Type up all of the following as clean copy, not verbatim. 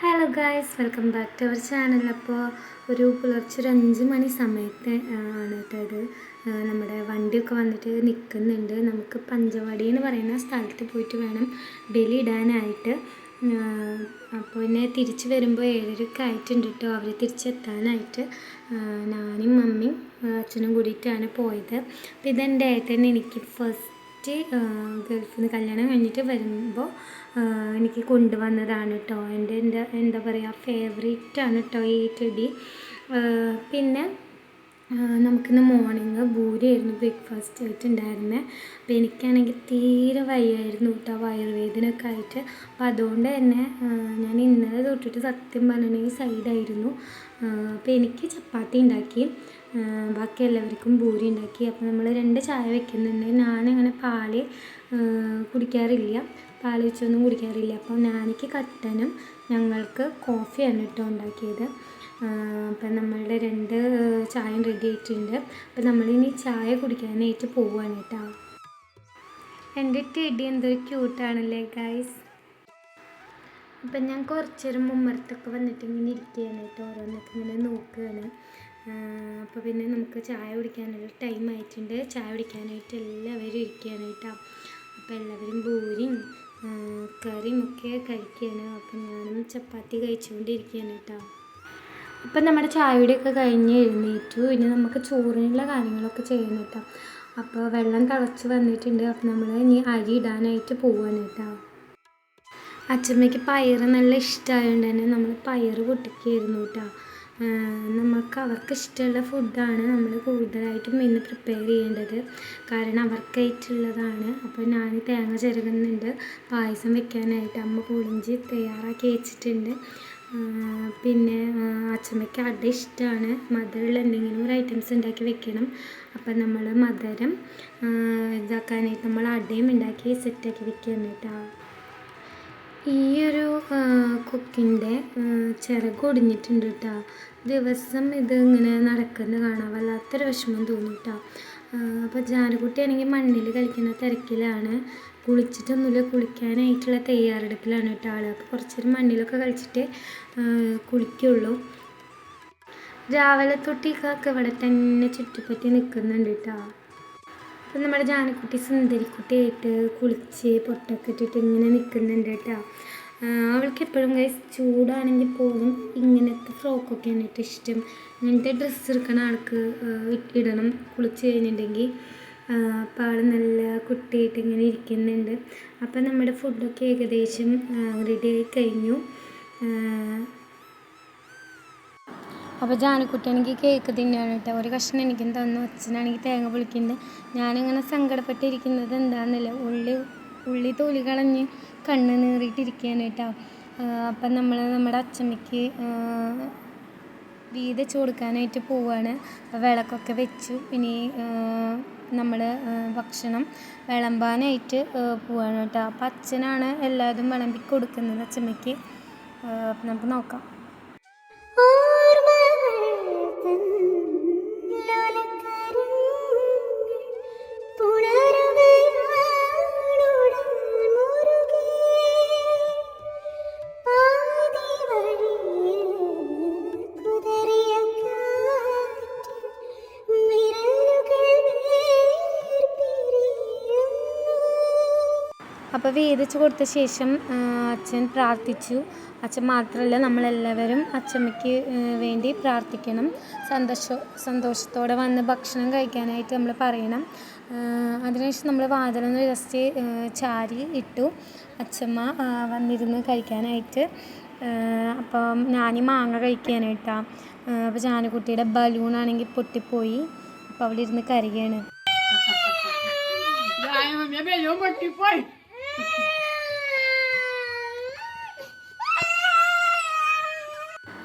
Hello guys, welcome back to our channel. അപ്പോൾ ഒരു പുലർച്ചെ ഒരു 5 മണി സമയത്ത് ആണ് കേട്ടോ ഇത്. നമ്മുടെ വണ്ടിയൊക്കെ വന്നിട്ട് നിൽക്കുന്നുണ്ട്. നമുക്ക് പഞ്ചവാടി എന്ന് പറയുന്ന സ്ഥലത്ത് പോയിട്ട് വേണം ബലി ഇടാനായിട്ട്. അപ്പോൾ പിന്നെ തിരിച്ച് വരുമ്പോൾ 7:30 ആയിട്ടുണ്ട് കേട്ടോ. അവർ തിരിച്ചെത്താനായിട്ട് ഞാനും മമ്മിയും അച്ഛനും കൂടിയിട്ടാണ് പോയത്. അപ്പോൾ ഇതെൻ്റെ ഏട്ടൻ എനിക്ക് ഫസ്റ്റ് ഗൾഫിൽ നിന്ന് കല്യാണം കഴിഞ്ഞിട്ട് വരുമ്പോൾ എനിക്ക് കൊണ്ടുവന്നതാണ് കേട്ടോ. എൻ്റെ എന്താ പറയുക, ഫേവറേറ്റാണ് കേട്ടോ ഈ ചെടി. പിന്നെ നമുക്കിന്ന് മോർണിംഗ് ഭൂരിയായിരുന്നു ബ്രേക്ക്ഫാസ്റ്റ് ആയിട്ടുണ്ടായിരുന്നത്. അപ്പോൾ എനിക്കാണെങ്കിൽ തീരെ വയ്യായിരുന്നു കേട്ടോ, വയറുവേദനയൊക്കെ ആയിട്ട്. അപ്പോൾ അതുകൊണ്ട് തന്നെ ഞാൻ ഇന്നലെ തൊട്ടിട്ട് സത്യം പറഞ്ഞിട്ടുണ്ടെങ്കിൽ സൈഡായിരുന്നു. അപ്പോൾ എനിക്ക് ചപ്പാത്തി ഉണ്ടാക്കി, ബാക്കി എല്ലാവർക്കും ഭൂരി ഉണ്ടാക്കി. അപ്പോൾ നമ്മൾ 2 ചായ വെക്കുന്നുണ്ട്. ഞാനങ്ങനെ പാല് കുടിക്കാറില്ല, പാൽ വെച്ചൊന്നും കുടിക്കാറില്ല. അപ്പോൾ ഞാനിക്ക് കട്ടനും ഞങ്ങൾക്ക് കോഫിയാണ് കേട്ടോ ഉണ്ടാക്കിയത്. അപ്പം നമ്മളുടെ 2 ചായയും റെഡി ആയിട്ടുണ്ട്. അപ്പം നമ്മളിനി ചായ കുടിക്കാനായിട്ട് പോവുകയാണ് കേട്ടോ. എൻ്റെ ടെഡി എന്തൊരു ക്യൂട്ടാണല്ലേ ഗൈസ്. അപ്പം ഞാൻ കുറച്ച് നേരം മുമ്പത്തൊക്കെ വന്നിട്ട് ഇങ്ങനെ ഇരിക്കുകയാണ് കേട്ടോ, ഓരോന്നൊക്കെ ഇങ്ങനെ നോക്കുകയാണ്. അപ്പോൾ പിന്നെ നമുക്ക് ചായ കുടിക്കാനുള്ള ടൈം ആയിട്ടുണ്ട്. ചായ കുടിക്കാനായിട്ട് എല്ലാവരും ഇരിക്കുകയാണ് കേട്ടോ. അപ്പോൾ എല്ലാവരും ഭൂരിയും കറിയും ഒക്കെ കഴിക്കുകയാണ്. അപ്പം ഞാനും ചപ്പാത്തി കഴിച്ചുകൊണ്ടിരിക്കുകയാണ് കേട്ടോ. അപ്പം നമ്മുടെ ചായയുടെയൊക്കെ കഴിഞ്ഞ് എഴുന്നേറ്റു. ഇനി നമുക്ക് ചോറിനുള്ള കാര്യങ്ങളൊക്കെ ചെയ്യണം കേട്ടോ. അപ്പോൾ വെള്ളം തിളച്ച് വന്നിട്ടുണ്ട്. അപ്പോൾ നമ്മൾ ഇനി അരി ഇടാനായിട്ട് പോവുകയാണ് കേട്ടോ. അച്ഛമ്മയ്ക്ക് പയറ് നല്ല ഇഷ്ടമായതുകൊണ്ട് തന്നെ നമ്മൾ പയറ് പൊട്ടിക്കുകയായിരുന്നു കേട്ടോ. അവർക്ക് ഇഷ്ടമുള്ള ഫുഡാണ് നമ്മൾ കൂടുതലായിട്ടും ഇന്ന് പ്രിപ്പയർ ചെയ്യേണ്ടത്, കാരണം അവർക്കായിട്ടുള്ളതാണ്. അപ്പോൾ ഞാൻ തേങ്ങ ചിരകുന്നുണ്ട് പായസം വെക്കാനായിട്ട്. അമ്മ പുളിഞ്ചി തയ്യാറാക്കി വെച്ചിട്ടുണ്ട്. പിന്നെ അച്ഛമ്മയ്ക്ക് അട ഇഷ്ടമാണ്. മധുരമുള്ള എന്തെങ്കിലും ഒരു ഐറ്റംസ് ഉണ്ടാക്കി വെക്കണം. അപ്പം നമ്മൾ മധുരം ഇതാക്കാനായിട്ട് നമ്മൾ അടയും ഉണ്ടാക്കി സെറ്റാക്കി വെക്കുകയാണ് കേട്ടോ. ഈ ഒരു കൊക്കിൻ്റെ ചിറക് ഒടിഞ്ഞിട്ടുണ്ട് കേട്ടോ. ദിവസം ഇത് ഇങ്ങനെ നടക്കുന്നത് കാണാൻ വല്ലാത്തൊരു വിഷമം തോന്നും കേട്ടോ. അപ്പോൾ ജാനുകുട്ടിയാണെങ്കിൽ മണ്ണിൽ കളിക്കുന്ന തിരക്കിലാണ്, കുളിച്ചിട്ടൊന്നുമില്ല, കുളിക്കാനായിട്ടുള്ള തയ്യാറെടുപ്പിലാണ് കേട്ടോ ആൾ. അപ്പോൾ കുറച്ച് നേരം മണ്ണിലൊക്കെ കളിച്ചിട്ട് കുളിക്കുള്ളൂ. രാവിലെ തൊട്ടിക്കൊക്കെ ഇവിടെ തന്നെ ചുറ്റിപ്പറ്റി നിൽക്കുന്നുണ്ട് കേട്ടോ. അപ്പം നമ്മുടെ ജാനക്കുട്ടി സുന്ദരിക്കുട്ടിയായിട്ട് കുളിച്ച് പൊട്ടൊക്കെ ഇട്ടിട്ട് ഇങ്ങനെ നിൽക്കുന്നുണ്ട് കേട്ടോ. അവൾക്ക് എപ്പോഴും ചൂടാണെങ്കിൽ പോലും ഇങ്ങനത്തെ ഫ്രോക്കൊക്കെയാണ് ഏറ്റവും ഇഷ്ടം. ഇങ്ങനത്തെ ഡ്രസ്സ് എടുക്കണ ആൾക്ക് ഇടണം കുളിച്ച് കഴിഞ്ഞിട്ടുണ്ടെങ്കിൽ. അപ്പോൾ ആൾ നല്ല കുട്ടിയായിട്ട് ഇങ്ങനെ ഇരിക്കുന്നുണ്ട്. അപ്പം നമ്മുടെ ഫുഡൊക്കെ ഏകദേശം റെഡി ആയി കഴിഞ്ഞു. അപ്പോൾ ജാനക്കുട്ടിയാണെങ്കിൽ കേക്ക് തിന്നാണ് കേട്ടോ. ഒരു കഷ്ണം എനിക്കും തന്നു. അച്ഛനാണെങ്കിൽ തേങ്ങ പൊളിക്കുന്നുണ്ട്. ഞാനിങ്ങനെ സങ്കടപ്പെട്ടിരിക്കുന്നത് എന്താണെന്നില്ല, ഉള്ളി തൊലി കളഞ്ഞ് കണ്ണ് നീറിയിട്ടിരിക്കുകയാണ് കേട്ടോ. അപ്പം നമ്മുടെ അച്ഛമ്മയ്ക്ക് വീതിച്ച് കൊടുക്കാനായിട്ട് പോവുകയാണ്. അപ്പോൾ വിളക്കൊക്കെ വെച്ചു. ഇനി നമ്മൾ ഭക്ഷണം വിളമ്പാനായിട്ട് പോവുകയാണ് കേട്ടോ. അപ്പം അച്ഛനാണ് എല്ലാവരും വിളമ്പി കൊടുക്കുന്നത് അച്ഛമ്മയ്ക്ക്. അപ്പം നമുക്ക് നോക്കാം. അപ്പോൾ വേദിച്ച് കൊടുത്ത ശേഷം അച്ഛൻ പ്രാർത്ഥിച്ചു. അച്ഛൻ മാത്രമല്ല നമ്മളെല്ലാവരും അച്ഛമ്മയ്ക്ക് വേണ്ടി പ്രാർത്ഥിക്കണം. സന്തോഷത്തോടെ വന്ന് ഭക്ഷണം കഴിക്കാനായിട്ട് നമ്മൾ പറയണം. അതിനുശേഷം നമ്മൾ വാതിലൊന്ന് ജസ്റ്റ് ചാരി ഇട്ടു അച്ഛമ്മ വന്നിരുന്ന് കഴിക്കാനായിട്ട്. അപ്പം ഞാൻ മാങ്ങ കഴിക്കാനായിട്ടാണ്. അപ്പോൾ ജാനുകുട്ടിയുടെ ബലൂണാണെങ്കിൽ പൊട്ടിപ്പോയി. അപ്പോൾ അവിടെ ഇരുന്ന് കരയാണ്.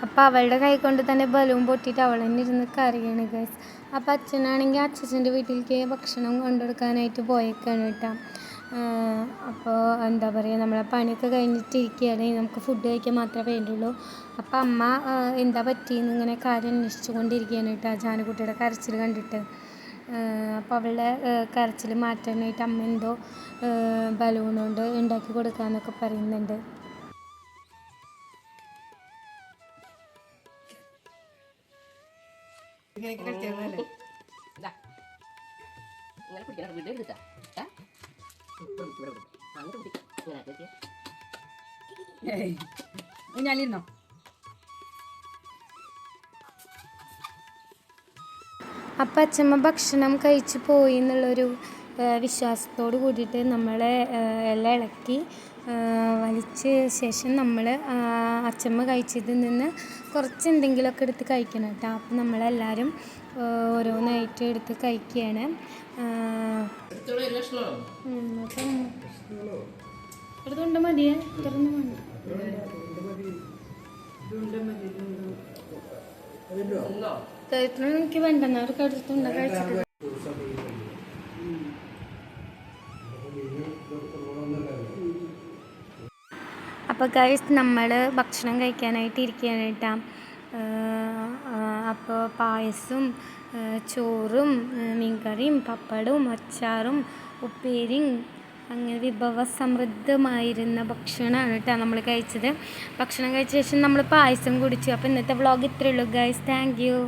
അപ്പം അവളുടെ കൈ കൊണ്ട് തന്നെ ബലൂൺ പൊട്ടിയിട്ട് അവൾ തന്നെ ഇരുന്ന് കരയാണ് ഗൈസ്. അപ്പം അച്ഛനാണെങ്കിൽ അച്ഛൻ്റെ വീട്ടിലേക്ക് ഭക്ഷണം കൊണ്ടുകൊടുക്കാനായിട്ട് പോയേക്കാണ് കേട്ടോ. അപ്പോൾ എന്താ പറയുക, നമ്മളെ പണിയൊക്കെ കഴിഞ്ഞിട്ടിരിക്കുകയാണ്, നമുക്ക് ഫുഡ് കഴിക്കാൻ മാത്രമേ വേണ്ടുള്ളൂ. അപ്പം അമ്മ എന്താ പറ്റിയെന്ന് ഇങ്ങനെ കാര്യം അന്വേഷിച്ചു കൊണ്ടിരിക്കുകയാണ് കേട്ടോ, ജാനുകുട്ടിയുടെ കരച്ചിൽ കണ്ടിട്ട്. അപ്പോൾ അവളുടെ കരച്ചിൽ മാറ്റാനായിട്ട് അമ്മ എന്തോ ബലൂൺ കൊണ്ട് ഉണ്ടാക്കി കൊടുക്കാമെന്നൊക്കെ പറയുന്നുണ്ട്. ഞാനിരുന്നോ അപ്പം അച്ഛമ്മ ഭക്ഷണം കഴിച്ച് പോയി എന്നുള്ളൊരു വിശ്വാസത്തോട് കൂടിയിട്ട് നമ്മളെ എല്ലാം ഇളക്കി വലിച്ച ശേഷം നമ്മൾ അച്ഛമ്മ കഴിച്ചതിൽ നിന്ന് കുറച്ച് എന്തെങ്കിലുമൊക്കെ എടുത്ത് കഴിക്കണം കേട്ടോ. അപ്പം നമ്മളെല്ലാവരും ഓരോന്നായിട്ട് എടുത്ത് കഴിക്കുകയാണ്. എടുത്തുകൊണ്ട് മതിയേ, തുറന്നു വേണ്ട. എനിക്ക് വേണ്ടെന്ന് അവർക്ക് എടുത്തുണ്ടോ കഴിച്ചത്. അപ്പോൾ ഗൈസ് നമ്മൾ ഭക്ഷണം കഴിക്കാനായിട്ട് ഇരിക്കുകയാണ് കേട്ടോ. അപ്പോൾ പായസവും ചോറും മീൻകറിയും പപ്പടവും അച്ചാറും ഉപ്പേരിയും അങ്ങനെ വിഭവസമൃദ്ധമായിരുന്ന ഭക്ഷണമാണ് കേട്ടോ നമ്മൾ കഴിച്ചത്. ഭക്ഷണം കഴിച്ച ശേഷം നമ്മൾ പായസം കുടിച്ചു. അപ്പോൾ ഇന്നത്തെ വ്ളോഗ് ഇത്രയേ ഉള്ളൂ ഗൈസ്. Thank you.